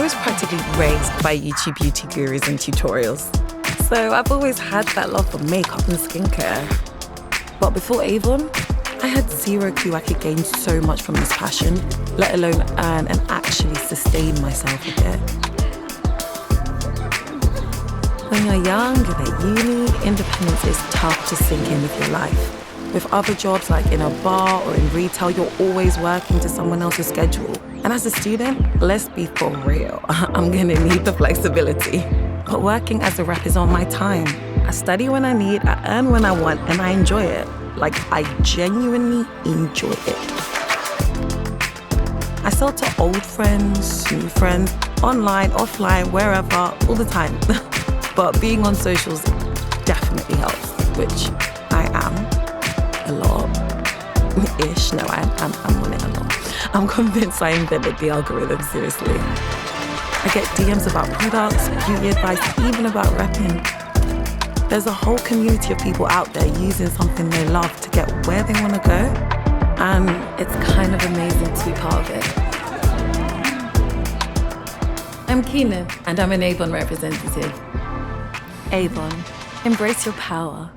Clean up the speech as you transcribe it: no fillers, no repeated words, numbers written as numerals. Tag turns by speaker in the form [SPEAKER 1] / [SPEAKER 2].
[SPEAKER 1] was practically raised by YouTube beauty gurus and tutorials. So I've always had that love for makeup and skincare. But before Avon, I had zero clue I could gain so much from this passion, let alone earn and actually sustain myself with it. When you're young and at uni, independence is tough to sink in with your life. With other jobs like in a bar or in retail, you're always working to someone else's schedule. And as a student, let's be for real, I'm gonna need the flexibility. But working as a rep is on my time. I study when I need, I earn when I want, and I enjoy it. Like, I genuinely enjoy it. I sell to old friends, new friends, online, offline, wherever, all the time. But being on socials definitely helps, which I am a lot-ish. No, I'm on it a lot. I'm convinced I invented the algorithm, seriously. I get DMs about products, beauty advice, even about repping. There's a whole community of people out there using something they love to get where they want to go, and it's kind of amazing to be part of it. I'm Kenan, and I'm an Avon representative. Avon, embrace your power.